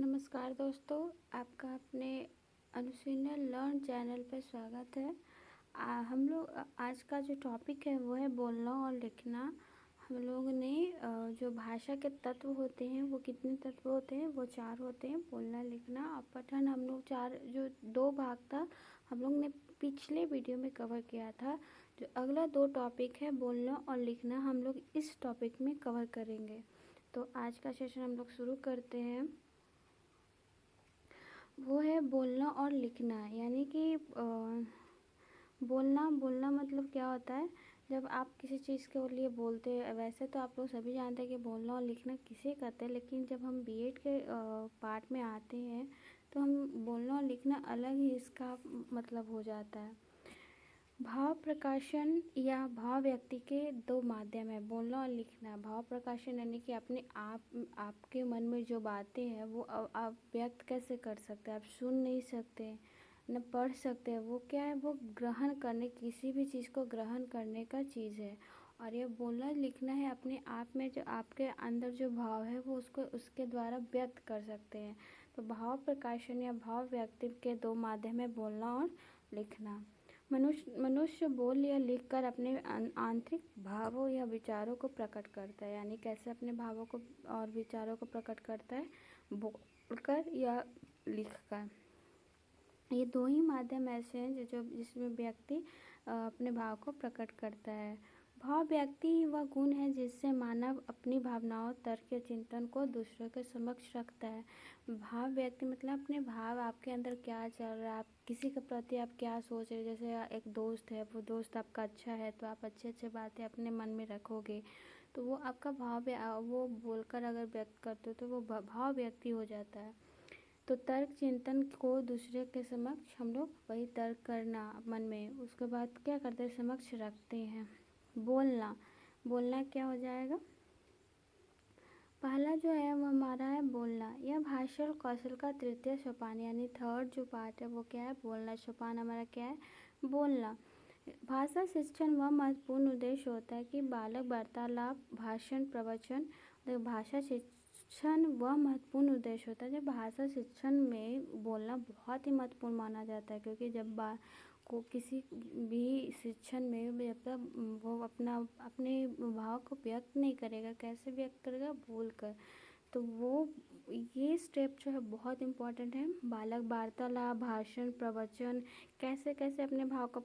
नमस्कार दोस्तों, आपका अपने अनुशीलन लर्न चैनल पर स्वागत है। हम लोग आज का जो टॉपिक है वो है बोलना और लिखना। हम लोग ने जो भाषा के तत्व होते हैं वो कितने तत्व होते हैं, वो 4 होते हैं: बोलना, लिखना और पठन। हम लोग 4 जो 2 भाग था हम लोग ने पिछले वीडियो में कवर किया था। जो अगला 2 टॉपिक है बोलना और लिखना, हम लोग इस टॉपिक में कवर करेंगे। तो आज का सेशन हम लोग शुरू करते हैं। वो है बोलना और लिखना, यानी कि बोलना मतलब क्या होता है। जब आप किसी चीज़ के लिए बोलते हैं, वैसे तो आप लोग सभी जानते हैं कि बोलना और लिखना किसे कहते हैं, लेकिन जब हम बीएड के पार्ट में आते हैं तो हम बोलना और लिखना अलग ही इसका मतलब हो जाता है। भाव प्रकाशन या भाव व्यक्ति के 2 माध्यम है, बोलना और लिखना। भाव प्रकाशन यानी कि अपने आपके मन में जो बातें हैं वो आप व्यक्त कैसे कर सकते हैं। आप सुन नहीं सकते न पढ़ सकते, वो क्या है, वो ग्रहण करने, किसी भी चीज़ को ग्रहण करने का चीज़ है। और ये बोलना लिखना है अपने आप में जो आपके अंदर जो भाव है वो उसको उसके द्वारा व्यक्त कर सकते हैं। तो भाव प्रकाशन या भाव व्यक्ति के 2 माध्यम है, बोलना और लिखना। मनुष्य बोल या लिख कर अपने आंतरिक भावों या विचारों को प्रकट करता है। यानी कैसे अपने भावों को और विचारों को प्रकट करता है, बोलकर या लिखकर। ये 2 ही माध्यम ऐसे हैं जो जिसमें व्यक्ति अपने भाव को प्रकट करता है। भाव व्यक्ति ही वह गुण है जिससे मानव अपनी भावनाओं, तर्क या चिंतन को दूसरों के समक्ष रखता है। भाव व्यक्ति मतलब अपने भाव, आपके अंदर क्या चल रहा है, आप किसी के प्रति आप क्या सोच रहे हैं। जैसे एक दोस्त है, वो दोस्त आपका अच्छा है तो आप अच्छे अच्छे बातें अपने मन में रखोगे, तो वो आपका भाव, वो बोलकर अगर व्यक्त करते हो तो वो भाव व्यक्ति हो जाता है। तो तर्क चिंतन को दूसरे के समक्ष हम लोग वही तर्क करना मन में, उसके बाद क्या करते हैं, समक्ष रखते हैं। बोलना क्या हो जाएगा। पहला जो है वो हमारा है बोलना। यह भाषण कौशल का तृतीय सोपान यानी थर्ड जो पार्ट है वो क्या है, बोलना। सोपान हमारा क्या है, बोलना। भाषा शिक्षण वह महत्वपूर्ण उद्देश्य होता है कि बालक वार्तालाप, भाषण, प्रवचन। भाषा शिक्षण वह महत्वपूर्ण उद्देश्य होता है जब भाषा शिक्षण में बोलना बहुत ही महत्वपूर्ण माना जाता है, क्योंकि जब को किसी भी शिक्षण में मतलब वो अपने भाव को व्यक्त नहीं करेगा, कैसे व्यक्त करेगा, बोलकर। तो वो ये स्टेप जो है बहुत इम्पोर्टेंट है। बालक वार्तालाप, भाषण, प्रवचन, कैसे कैसे अपने भाव को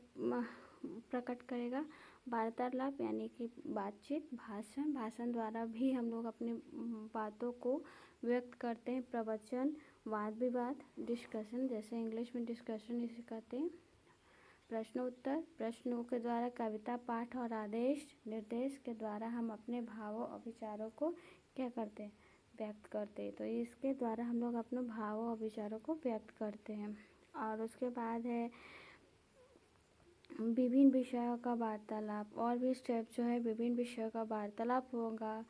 प्रकट करेगा। वार्तालाप यानी कि बातचीत, भाषण द्वारा भी हम लोग अपने बातों को व्यक्त करते हैं। प्रवचन, वाद विवाद, डिस्कशन, जैसे इंग्लिश में डिस्कशन इसे कहते हैं। प्रश्न उत्तर, प्रश्नों के द्वारा कविता पाठ और आदेश निर्देश के द्वारा हम अपने भावों और विचारों को क्या करते हैं, व्यक्त करते हैं। तो इसके द्वारा हम लोग अपने भावों और विचारों को व्यक्त करते हैं। और उसके बाद है विभिन्न विषयों का वार्तालाप। और भी स्टेप जो है, विभिन्न विषयों का वार्तालाप होगा,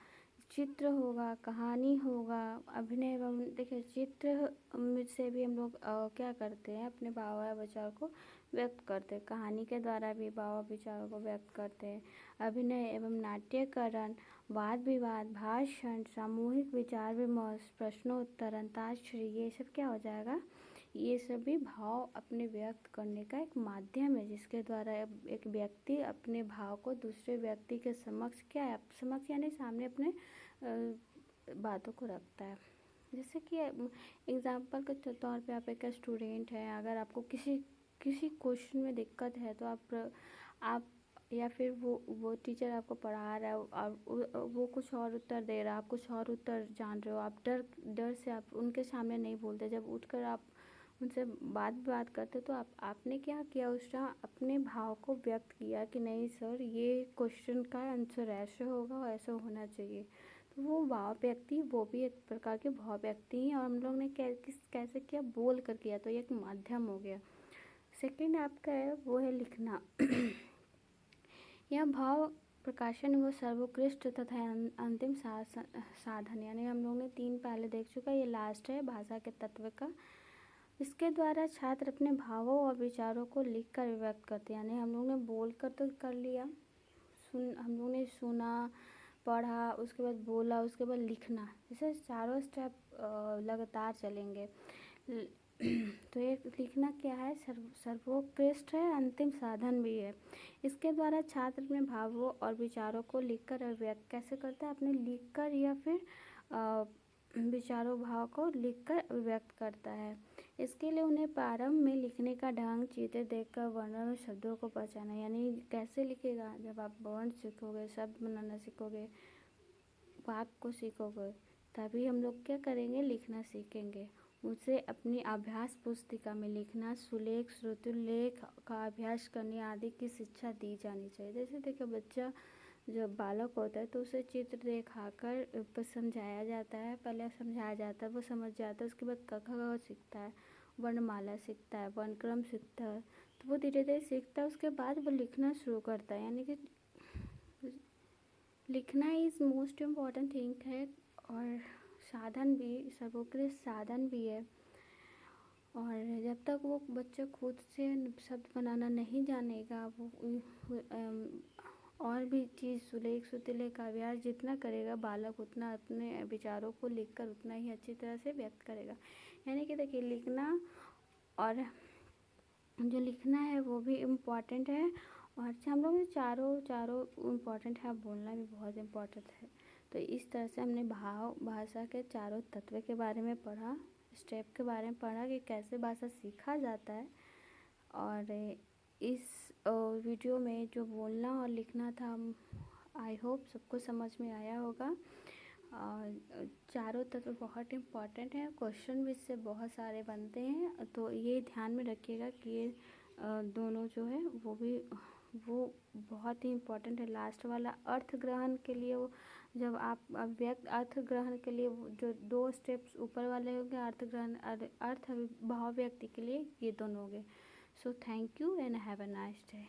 चित्र होगा, कहानी होगा, अभिनय एवं, देखिए चित्र से भी हम लोग क्या करते हैं, अपने भाव या विचार को व्यक्त करते हैं। कहानी के द्वारा भी भाव विचारों को व्यक्त करते हैं। अभिनय एवं नाट्यकरण, वाद विवाद, भाषण, सामूहिक विचार विमर्श, प्रश्नोत्तर, अंताक्षरी, ये सब क्या हो जाएगा, ये सभी भाव अपने व्यक्त करने का एक माध्यम है, जिसके द्वारा एक व्यक्ति अपने भाव को दूसरे व्यक्ति के समक्ष क्या है, समक्ष यानी सामने अपने बातों को रखता है। जैसे कि एग्जाम्पल के तौर पे आप एक स्टूडेंट हैं, अगर आपको किसी क्वेश्चन में दिक्कत है तो आप या फिर वो टीचर आपको पढ़ा रहा है और वो कुछ और उत्तर दे रहा है, आप कुछ और उत्तर जान रहे हो, आप डर से आप उनके सामने नहीं बोलते। जब उठकर आप उनसे बात करते तो आपने क्या किया, उस टाइम अपने भाव को व्यक्त किया कि नहीं सर, ये क्वेश्चन का आंसर ऐसे होगा और ऐसे होना चाहिए। तो वो भाव व्यक्ति, वो भी एक प्रकार के भाव व्यक्ति हैं। और हम लोग ने कैसे किया, बोल कर किया, तो ये एक माध्यम हो गया। सेकेंड आपका है वो है लिखना। यह भाव प्रकाशन वो सर्वोत्कृष्ट तथा अंतिम साधन, यानी हम लोग ने 3 पहले देख चुका, ये लास्ट है भाषा के तत्व का। इसके द्वारा छात्र अपने भावों और विचारों को लिखकर व्यक्त करते हैं। यानी हम लोग ने बोल कर तो कर लिया, हम लोग ने सुना, पढ़ा, उसके बाद बोला, उसके बाद लिखना, जैसे चारों स्टेप लगातार चलेंगे। तो ये लिखना क्या है, सर्वोत्कृष्ट है, अंतिम साधन भी है। इसके द्वारा छात्र अपने भावों और विचारों को लिखकर अभिव्यक्त कैसे करता है, अपने लिखकर या फिर विचारों भाव को लिखकर अभिव्यक्त करता है। इसके लिए उन्हें प्रारंभ में लिखने का ढंग, चित्र देखकर वर्णन और शब्दों को पहचाना, यानी कैसे लिखेगा, जब आप वर्ण सीखोगे, शब्द बनाना सीखोगे, वाक्य को सीखोगे, तभी हम लोग क्या करेंगे, लिखना सीखेंगे। उसे अपनी अभ्यास पुस्तिका में लिखना, सुलेख, श्रुतिलेख का अभ्यास करने आदि की शिक्षा दी जानी चाहिए। जैसे देखो, बच्चा जब बालक होता है तो उसे चित्र दिखाकर समझाया जाता है, पहले समझाया जाता है, वो समझ जाता है, उसके बाद क ख ग सीखता है, वर्णमाला सीखता है, वर्णक्रम सीखता है, तो वो धीरे धीरे सीखता है, उसके बाद वो लिखना शुरू करता है। यानी कि लिखना इज़ मोस्ट इम्पॉर्टेंट थिंग है, और साधन भी, सर्वोत्कृष्ट साधन भी है। और जब तक वो बच्चा खुद से शब्द बनाना नहीं जानेगा, वो और भी चीज़, सुलेख, श्रुतिलेख का अभ्यास जितना करेगा बालक, उतना अपने विचारों को लिखकर उतना ही अच्छी तरह से व्यक्त करेगा। यानी कि देखिए, लिखना और जो लिखना है वो भी इम्पॉर्टेंट है, और हम लोग चारों इम्पॉर्टेंट है, बोलना भी बहुत इम्पॉर्टेंट है। तो इस तरह से हमने भाषा के चारों तत्व के बारे में पढ़ा, स्टेप के बारे में पढ़ा कि कैसे भाषा सीखा जाता है। और इस वीडियो में जो बोलना और लिखना था, आई होप सबको समझ में आया होगा। और चारों तत्व बहुत इम्पॉर्टेंट है, क्वेश्चन भी इससे बहुत सारे बनते हैं, तो ये ध्यान में रखिएगा कि ये दोनों जो है वो बहुत ही इम्पोर्टेंट है। लास्ट वाला अर्थ ग्रहण के लिए, वो जब आप व्यक्त अर्थ ग्रहण के लिए जो 2 स्टेप्स ऊपर वाले हो गए, अर्थ ग्रहण, अर्थ भाव व्यक्ति के लिए ये दोनों हो गए। So thank you and have a nice day.